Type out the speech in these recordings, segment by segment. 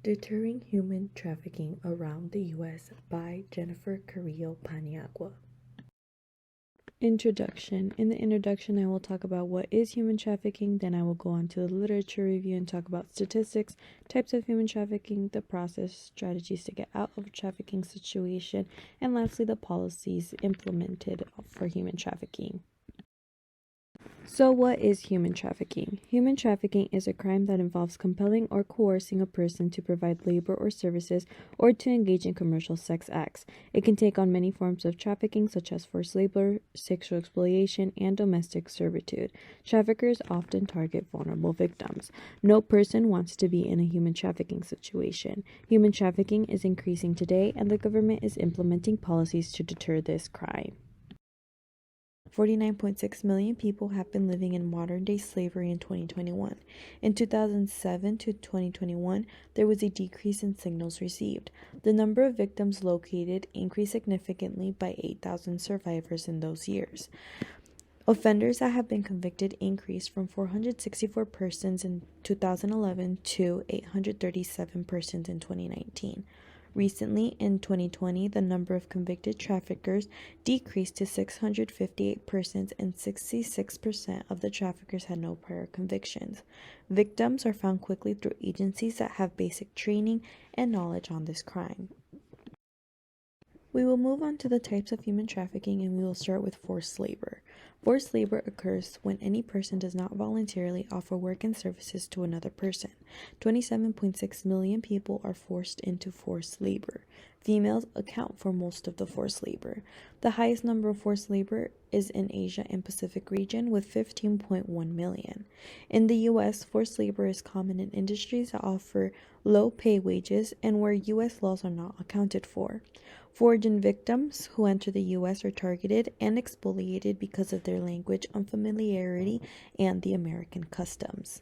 Deterring Human Trafficking Around the U.S. by Jennifer Carrillo Paniagua. Introduction. In the introduction, I will talk about what is human trafficking, then I will go on to the literature review and talk about statistics, types of human trafficking, the process, strategies to get out of a trafficking situation, and lastly, the policies implemented for human trafficking. So what is human trafficking? Human trafficking is a crime that involves compelling or coercing a person to provide labor or services or to engage in commercial sex acts. It can take on many forms of trafficking such as forced labor, sexual exploitation, and domestic servitude. Traffickers often target vulnerable victims. No person wants to be in a human trafficking situation. Human trafficking is increasing today, and the government is implementing policies to deter this crime. 49.6 million people have been living in modern-day slavery in 2021. In 2007 to 2021, there was a decrease in signals received. The number of victims located increased significantly by 8,000 survivors in those years. Offenders that have been convicted increased from 464 persons in 2011 to 837 persons in 2019. Recently, in 2020, the number of convicted traffickers decreased to 658 persons, and 66% of the traffickers had no prior convictions. Victims are found quickly through agencies that have basic training and knowledge on this crime. We will move on to the types of human trafficking, and we will start with forced labor. Forced labor occurs when any person does not voluntarily offer work and services to another person. 27.6 million people are forced into forced labor. Females account for most of the forced labor. The highest number of forced labor is in Asia and Pacific region with 15.1 million. In the U.S., forced labor is common in industries that offer low pay wages and where U.S. laws are not accounted for. Foreign victims who enter the U.S. are targeted and exfoliated because of their language unfamiliarity and the American customs.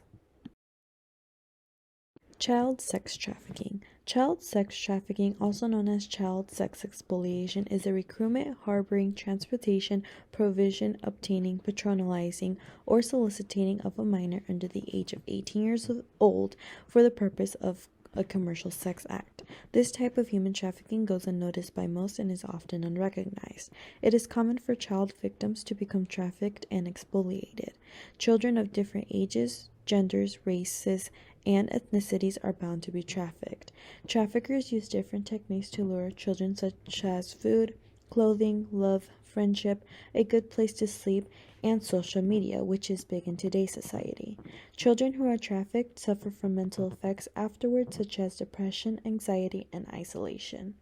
Child sex trafficking. Child sex trafficking, also known as child sex exfoliation, is the recruitment, harboring, transportation, provision, obtaining, patronizing, or soliciting of a minor under the age of 18 years old for the purpose of a commercial sex act. This type of human trafficking goes unnoticed by most and is often unrecognized. It is common for child victims to become trafficked and exfoliated. Children of different ages, genders, races, and ethnicities are bound to be trafficked. Traffickers use different techniques to lure children, such as food, clothing, love, friendship, a good place to sleep, and social media, which is big in today's society. Children who are trafficked suffer from mental effects afterwards, such as depression, anxiety, and isolation.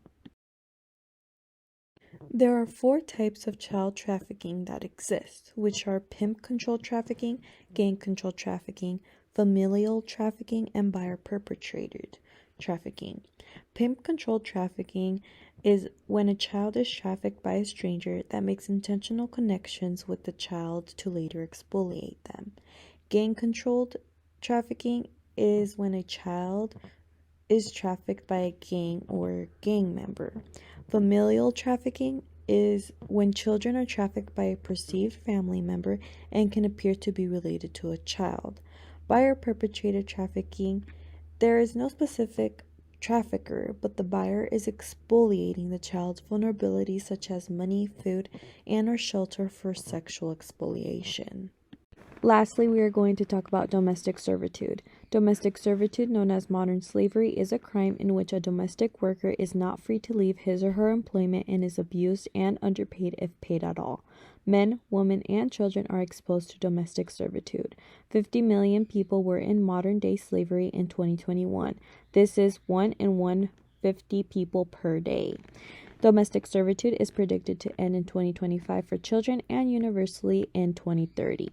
There are 4 types of child trafficking that exist, which are pimp-controlled trafficking, gang-controlled trafficking, familial trafficking, and buyer-perpetrated trafficking. Pimp-controlled trafficking is when a child is trafficked by a stranger that makes intentional connections with the child to later exfoliate them. Gang-controlled trafficking is when a child is trafficked by a gang or gang member. Familial trafficking is when children are trafficked by a perceived family member and can appear to be related to a child. Buyer-perpetrated trafficking, there is no specific trafficker, but the buyer is exfoliating the child's vulnerabilities such as money, food, and or shelter for sexual exfoliation. Lastly, we are going to talk about domestic servitude. Domestic servitude, known as modern slavery, is a crime in which a domestic worker is not free to leave his or her employment and is abused and underpaid if paid at all. Men, women, and children are exposed to domestic servitude. 50 million people were in modern-day slavery in 2021. This is 1 in 150 people per day. Domestic servitude is predicted to end in 2025 for children and universally in 2030.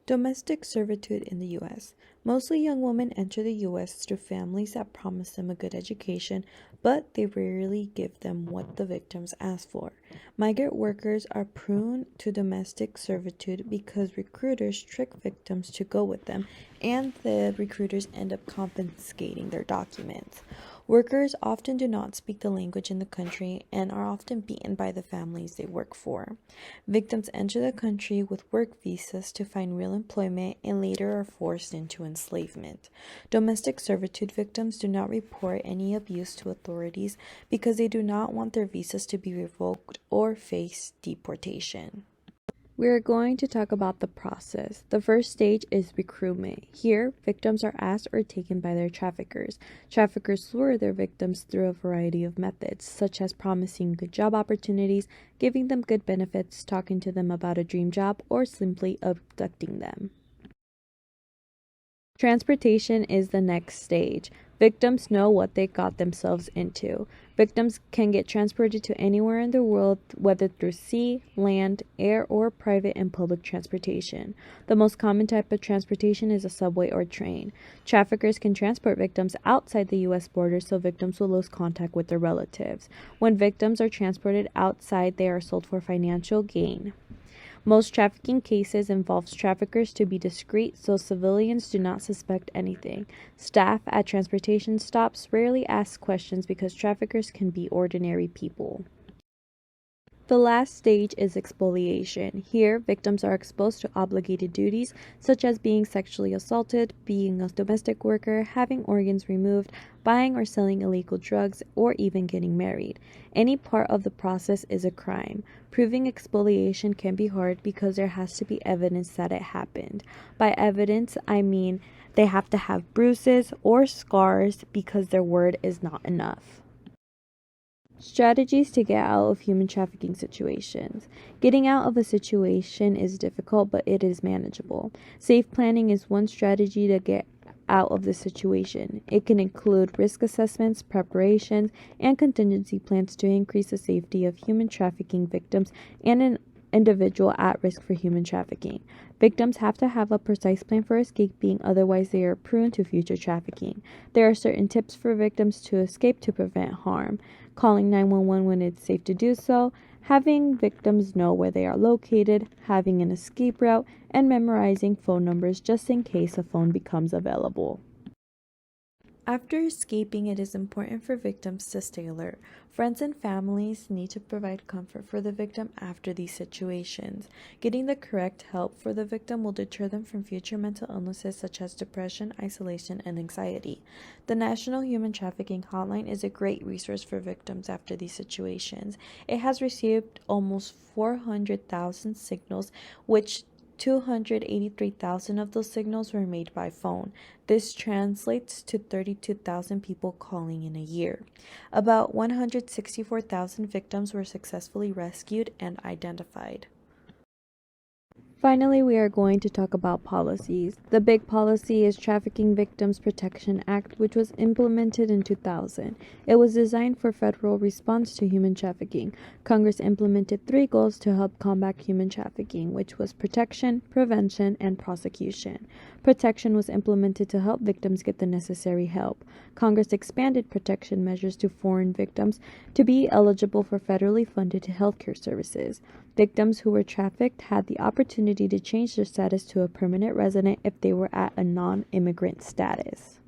Domestic servitude in the U.S. Mostly young women enter the U.S. through families that promise them a good education, but they rarely give them what the victims ask for. Migrant workers are prone to domestic servitude because recruiters trick victims to go with them, and the recruiters end up confiscating their documents. Workers often do not speak the language in the country and are often beaten by the families they work for. Victims enter the country with work visas to find real employment and later are forced into enslavement. Domestic servitude victims do not report any abuse to authorities because they do not want their visas to be revoked or face deportation. We are going to talk about the process. The first stage is recruitment. Here, victims are asked or taken by their traffickers. Traffickers lure their victims through a variety of methods, such as promising good job opportunities, giving them good benefits, talking to them about a dream job, or simply abducting them. Transportation is the next stage. Victims know what they got themselves into. Victims can get transported to anywhere in the world, whether through sea, land, air, or private and public transportation. The most common type of transportation is a subway or train. Traffickers can transport victims outside the U.S. border so victims will lose contact with their relatives. When victims are transported outside, they are sold for financial gain. Most trafficking cases involves traffickers to be discreet so civilians do not suspect anything. Staff at transportation stops rarely ask questions because traffickers can be ordinary people. The last stage is exfoliation. Here, victims are exposed to obligated duties such as being sexually assaulted, being a domestic worker, having organs removed, buying or selling illegal drugs, or even getting married. Any part of the process is a crime. Proving exfoliation can be hard because there has to be evidence that it happened. By evidence, I mean they have to have bruises or scars because their word is not enough. Strategies to get out of human trafficking situations. Getting out of a situation is difficult, but it is manageable. Safe planning is one strategy to get out of the situation. It can include risk assessments, preparations, and contingency plans to increase the safety of human trafficking victims and an individual at risk for human trafficking. Victims have to have a precise plan for escaping, otherwise they are prone to future trafficking. There are certain tips for victims to escape to prevent harm. Calling 911 when it's safe to do so, having victims know where they are located, having an escape route, and memorizing phone numbers just in case a phone becomes available. After escaping, it is important for victims to stay alert. Friends and families need to provide comfort for the victim after these situations. Getting the correct help for the victim will deter them from future mental illnesses such as depression, isolation, and anxiety. The National Human Trafficking Hotline is a great resource for victims after these situations. It has received almost 400,000 signals, which 283,000 of those signals were made by phone. This translates to 32,000 people calling in a year. About 164,000 victims were successfully rescued and identified. Finally, we are going to talk about policies. The big policy is Trafficking Victims Protection Act, which was implemented in 2000. It was designed for federal response to human trafficking. Congress implemented 3 goals to help combat human trafficking, which was protection, prevention, and prosecution. Protection was implemented to help victims get the necessary help. Congress expanded protection measures to foreign victims to be eligible for federally funded healthcare services. Victims who were trafficked had the opportunity to change their status to a permanent resident if they were at a non-immigrant status.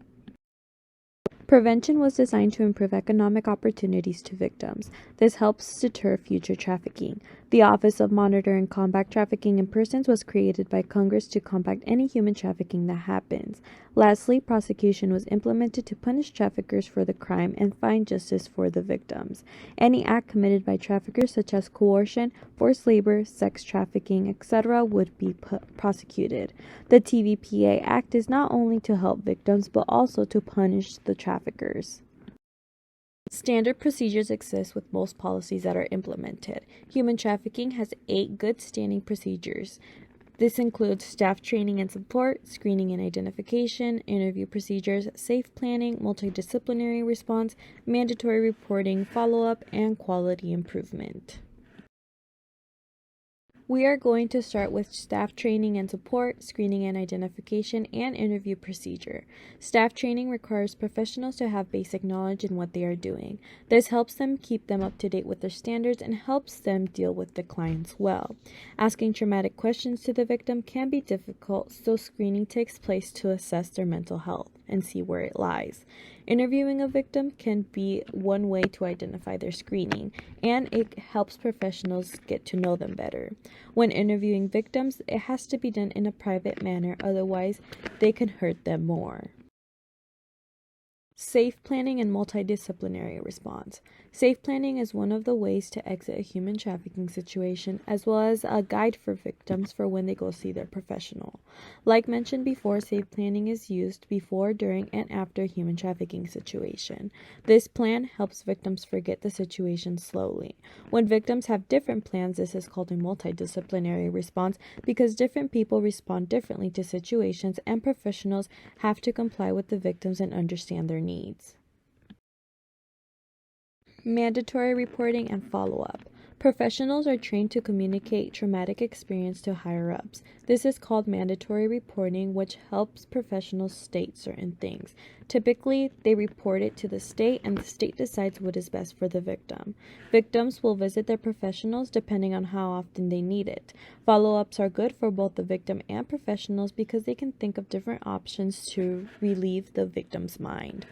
Prevention was designed to improve economic opportunities to victims. This helps deter future trafficking. The Office of Monitor and Combat Trafficking in Persons was created by Congress to combat any human trafficking that happens. Lastly, prosecution was implemented to punish traffickers for the crime and find justice for the victims. Any act committed by traffickers such as coercion, forced labor, sex trafficking, etc. would be prosecuted. The TVPA Act is not only to help victims but also to punish the traffickers. Standard procedures exist with most policies that are implemented. Human trafficking has 8 good standing procedures. This includes staff training and support, screening and identification, interview procedures, safe planning, multidisciplinary response, mandatory reporting, follow-up, and quality improvement. We are going to start with staff training and support, screening and identification, and interview procedure. Staff training requires professionals to have basic knowledge in what they are doing. This helps them keep them up to date with their standards and helps them deal with the clients well. Asking traumatic questions to the victim can be difficult, so screening takes place to assess their mental health. and see where it lies. Interviewing a victim can be one way to identify their screening, and it helps professionals get to know them better. When interviewing victims, it has to be done in a private manner, otherwise, they can hurt them more. Safe planning and multidisciplinary response. Safe planning is one of the ways to exit a human trafficking situation, as well as a guide for victims for when they go see their professional. Like mentioned before, safe planning is used before, during, and after a human trafficking situation. This plan helps victims forget the situation slowly. When victims have different plans, this is called a multidisciplinary response because different people respond differently to situations, and professionals have to comply with the victims and understand their needs. Mandatory reporting and follow-up. Professionals are trained to communicate traumatic experience to higher-ups. This is called mandatory reporting, which helps professionals state certain things. Typically, they report it to the state, and the state decides what is best for the victim. Victims will visit their professionals depending on how often they need it. Follow-ups are good for both the victim and professionals because they can think of different options to relieve the victim's mind.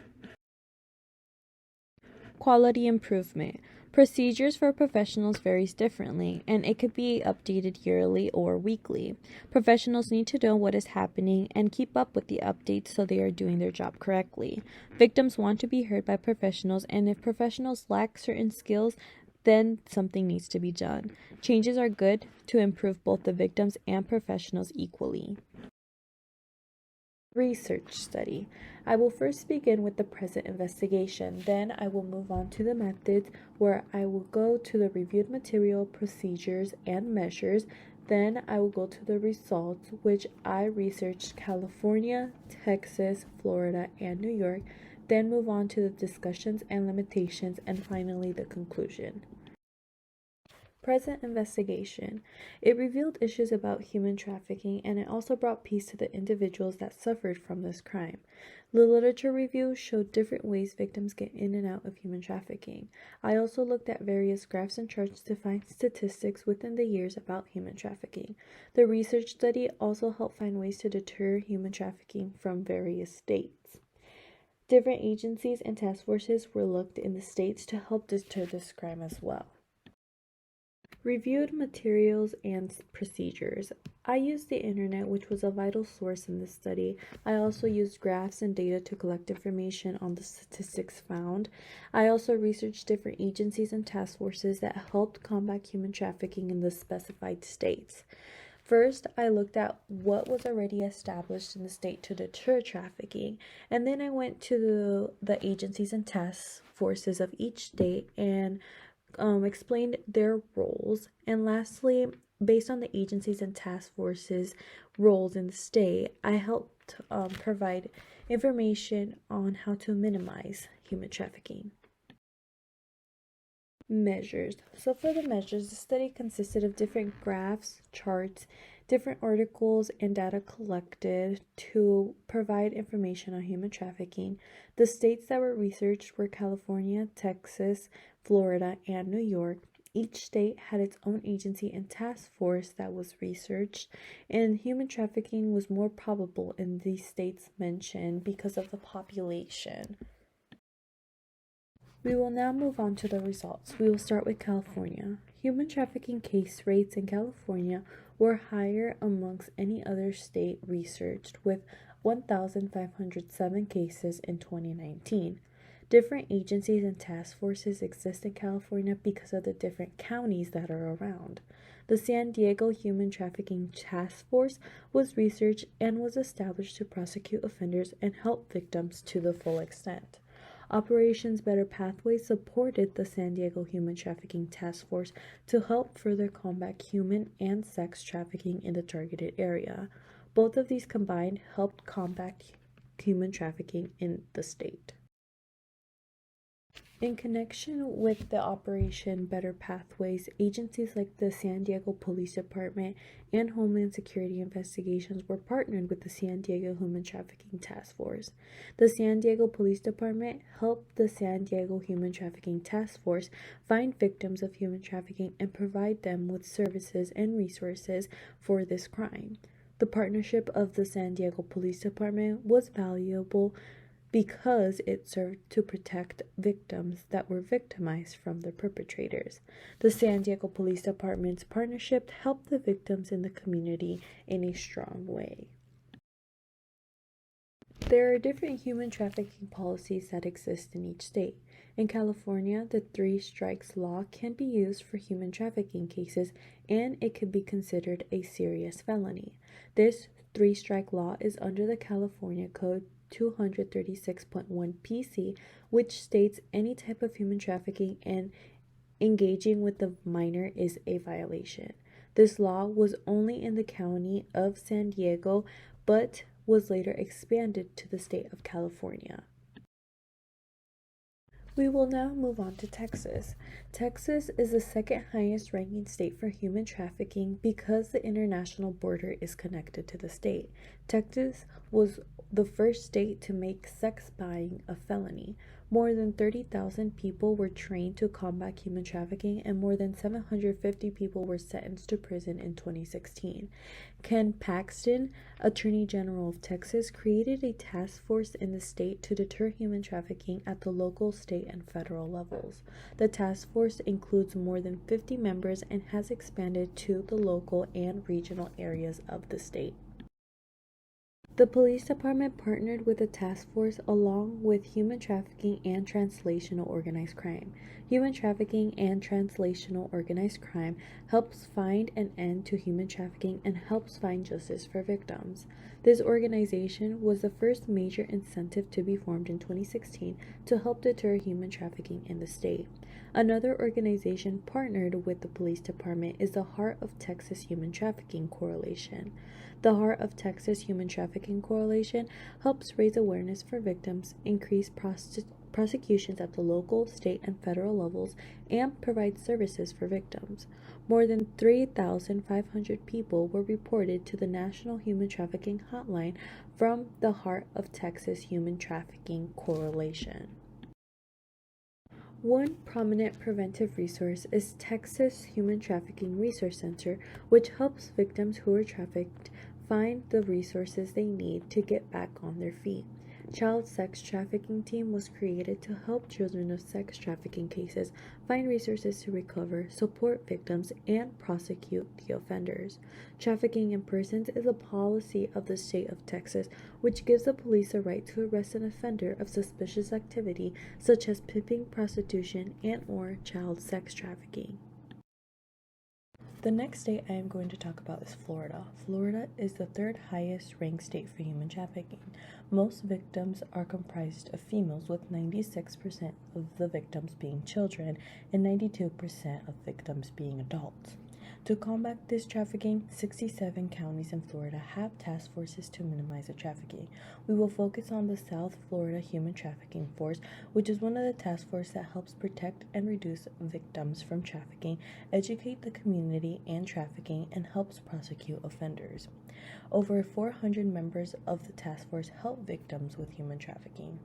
Quality improvement. Procedures for professionals varies differently, and it could be updated yearly or weekly. Professionals need to know what is happening and keep up with the updates so they are doing their job correctly. Victims want to be heard by professionals, and if professionals lack certain skills, then something needs to be done. Changes are good to improve both the victims and professionals equally. Research study. I will first begin with the present investigation. Then I will move on to the methods, where I will go to the reviewed material, procedures, and measures. Then I will go to the results, which I researched California, Texas, Florida, and New York. Then move on to the discussions and limitations, and finally the conclusion. Present investigation. It revealed issues about human trafficking, and it also brought peace to the individuals that suffered from this crime. The literature review showed different ways victims get in and out of human trafficking. I also looked at various graphs and charts to find statistics within the years about human trafficking. The research study also helped find ways to deter human trafficking from various states. Different agencies and task forces were looked in the states to help deter this crime as well. Reviewed materials and procedures. I used the internet, which was a vital source in this study. I also used graphs and data to collect information on the statistics found. I also researched different agencies and task forces that helped combat human trafficking in the specified states. First, I looked at what was already established in the state to deter trafficking, and then I went to the agencies and task forces of each state and explained their roles. And lastly, based on the agencies and task forces roles in the state, I helped provide information on how to minimize human trafficking. Measures. So for the measures, the study consisted of different graphs, charts, different articles, and data collected to provide information on human trafficking. The states that were researched were California, Texas, Florida, and New York. Each state had its own agency and task force that was researched, and human trafficking was more probable in these states mentioned because of the population. We will now move on to the results. We will start with California. Human trafficking case rates in California were higher amongst any other state researched, with 1,507 cases in 2019. Different agencies and task forces exist in California because of the different counties that are around. The San Diego Human Trafficking Task Force was researched and was established to prosecute offenders and help victims to the full extent. Operations Better Pathways supported the San Diego Human Trafficking Task Force to help further combat human and sex trafficking in the targeted area. Both of these combined helped combat human trafficking in the state. In connection with the Operation Better Pathways, agencies like the San Diego Police Department and Homeland Security Investigations were partnered with the San Diego Human Trafficking Task Force. The San Diego Police Department helped the San Diego Human Trafficking Task Force find victims of human trafficking and provide them with services and resources for this crime. The partnership of the San Diego Police Department was valuable because it served to protect victims that were victimized from their perpetrators. The San Diego Police Department's partnership helped the victims in the community in a strong way. There are different human trafficking policies that exist in each state. In California, the three strikes law can be used for human trafficking cases and it could be considered a serious felony. This three-strike law is under the California Code 236.1 PC, which states any type of human trafficking and engaging with the minor is a violation. This law was only in the county of San Diego, but was later expanded to the state of California. We will now move on to Texas. Texas is the second highest ranking state for human trafficking because the international border is connected to the state. Texas was the first state to make sex buying a felony. More than 30,000 people were trained to combat human trafficking and more than 750 people were sentenced to prison in 2016. Ken Paxton, Attorney General of Texas, created a task force in the state to deter human trafficking at the local, state, and federal levels. The task force includes more than 50 members and has expanded to the local and regional areas of the state. The police department partnered with the task force along with human trafficking and translational organized crime. Human trafficking and translational organized crime helps find an end to human trafficking and helps find justice for victims. This organization was the first major incentive to be formed in 2016 to help deter human trafficking in the state. Another organization partnered with the police department is the Heart of Texas Human Trafficking Coalition. The Heart of Texas Human Trafficking Coalition helps raise awareness for victims, increase prosecutions at the local, state, and federal levels, and provide services for victims. More than 3,500 people were reported to the National Human Trafficking Hotline from the Heart of Texas Human Trafficking Coalition. One prominent preventive resource is Texas Human Trafficking Resource Center, which helps victims who are trafficked find the resources they need to get back on their feet. Child Sex Trafficking Team was created to help children of sex trafficking cases find resources to recover, support victims, and prosecute the offenders. Trafficking in persons is a policy of the state of Texas, which gives the police the right to arrest an offender of suspicious activity such as pimping, prostitution, and/or child sex trafficking. The next state I am going to talk about is Florida. Florida is the third highest ranked state for human trafficking. Most victims are comprised of females, with 96% of the victims being children and 92% of victims being adults. To combat this trafficking, 67 counties in Florida have task forces to minimize the trafficking. We will focus on the South Florida Human Trafficking Force, which is one of the task forces that helps protect and reduce victims from trafficking, educate the community and trafficking, and helps prosecute offenders. Over 400 members of the task force help victims with human trafficking.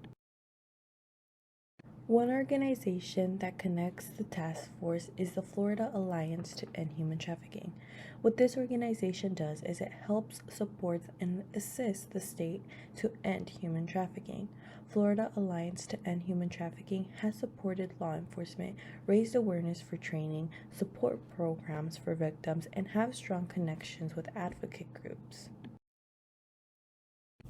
One organization that connects the task force is the Florida Alliance to End Human Trafficking. What this organization does is it helps, supports, and assists the state to end human trafficking. Florida Alliance to End Human Trafficking has supported law enforcement, raised awareness for training, support programs for victims, and have strong connections with advocate groups.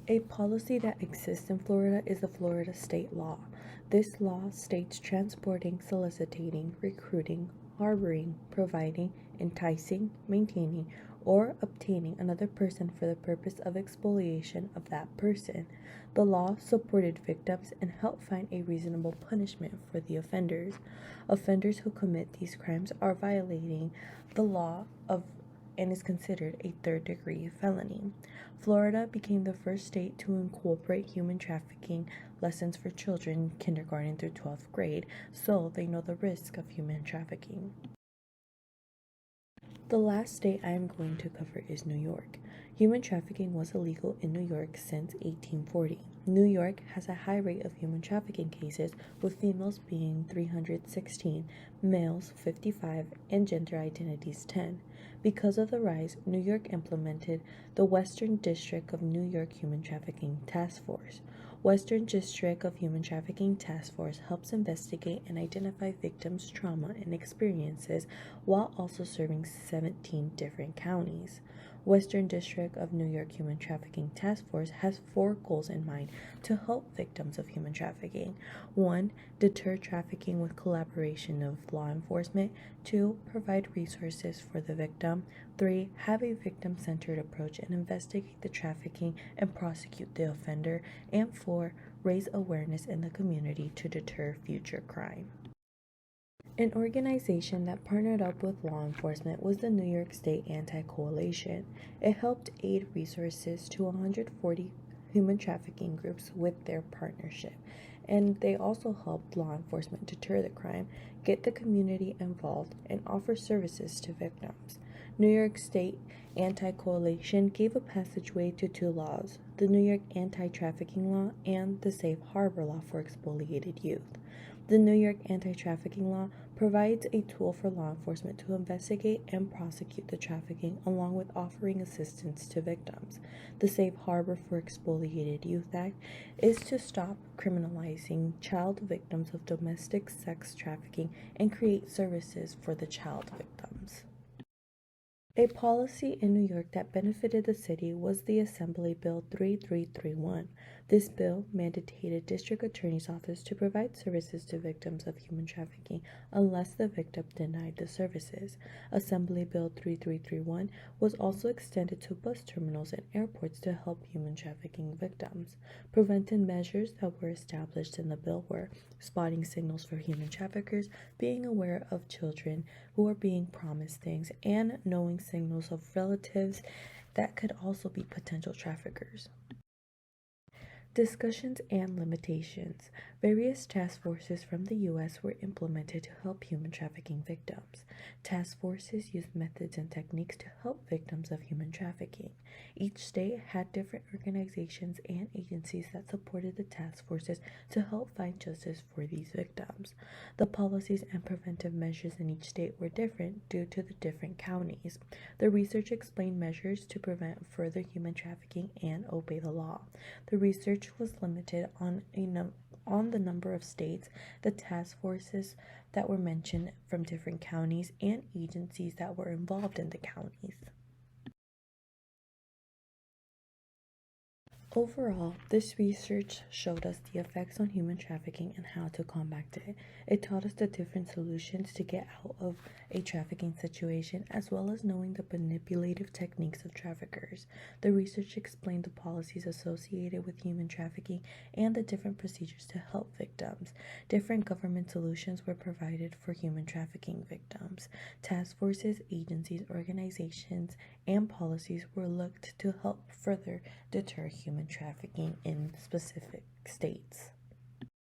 A policy that exists in Florida is the Florida state law. This law states transporting, soliciting, recruiting, harboring, providing, enticing, maintaining, or obtaining another person for the purpose of expoliation of that person. The law supported victims and helped find a reasonable punishment for the offenders. Offenders who commit these crimes are violating the law and is considered a third-degree felony. Florida became the first state to incorporate human trafficking lessons for children kindergarten through 12th grade, so they know the risk of human trafficking. The last state I am going to cover is New York. Human trafficking was illegal in New York since 1840. New York has a high rate of human trafficking cases, with females being 316, males 55, and gender identities 10. Because of the rise, New York implemented the Western District of New York Human Trafficking Task Force. Western District of Human Trafficking Task Force helps investigate and identify victims' trauma and experiences while also serving 17 different counties. Western District of New York Human Trafficking Task Force has 4 goals in mind to help victims of human trafficking. 1. Deter trafficking with collaboration of law enforcement. 2. Provide resources for the victim. 3. Have a victim-centered approach and investigate the trafficking and prosecute the offender. And 4. Raise awareness in the community to deter future crime. An organization that partnered up with law enforcement was the New York State Anti-Coalition. It helped aid resources to 140 human trafficking groups with their partnership, and they also helped law enforcement deter the crime, get the community involved, and offer services to victims. New York State Anti-Coalition gave a passageway to 2 laws, the New York Anti-Trafficking Law and the Safe Harbor Law for expoliated youth. The New York Anti-Trafficking Law provides a tool for law enforcement to investigate and prosecute the trafficking, along with offering assistance to victims. The Safe Harbor for Expoliated Youth Act is to stop criminalizing child victims of domestic sex trafficking and create services for the child victims. A policy in New York that benefited the city was the Assembly Bill 3331. This bill mandated district attorney's office to provide services to victims of human trafficking unless the victim denied the services. Assembly Bill 3331 was also extended to bus terminals and airports to help human trafficking victims. Preventive measures that were established in the bill were spotting signals for human traffickers, being aware of children who are being promised things, and knowing signals of relatives that could also be potential traffickers. Discussions and limitations. Various task forces from the U.S. were implemented to help human trafficking victims. Task forces use methods and techniques to help victims of human trafficking. Each state had different organizations and agencies that supported the task forces to help find justice for these victims. The policies and preventive measures in each state were different due to the different counties. The research explained measures to prevent further human trafficking and obey the law. The research was limited on the number of states, the task forces that were mentioned from different counties, and agencies that were involved in the counties. Overall, this research showed us the effects on human trafficking and how to combat it. It taught us the different solutions to get out of a trafficking situation, as well as knowing the manipulative techniques of traffickers. The research explained the policies associated with human trafficking and the different procedures to help victims. Different government solutions were provided for human trafficking victims. Task forces, agencies, organizations, and policies were looked to help further deter human trafficking in specific states.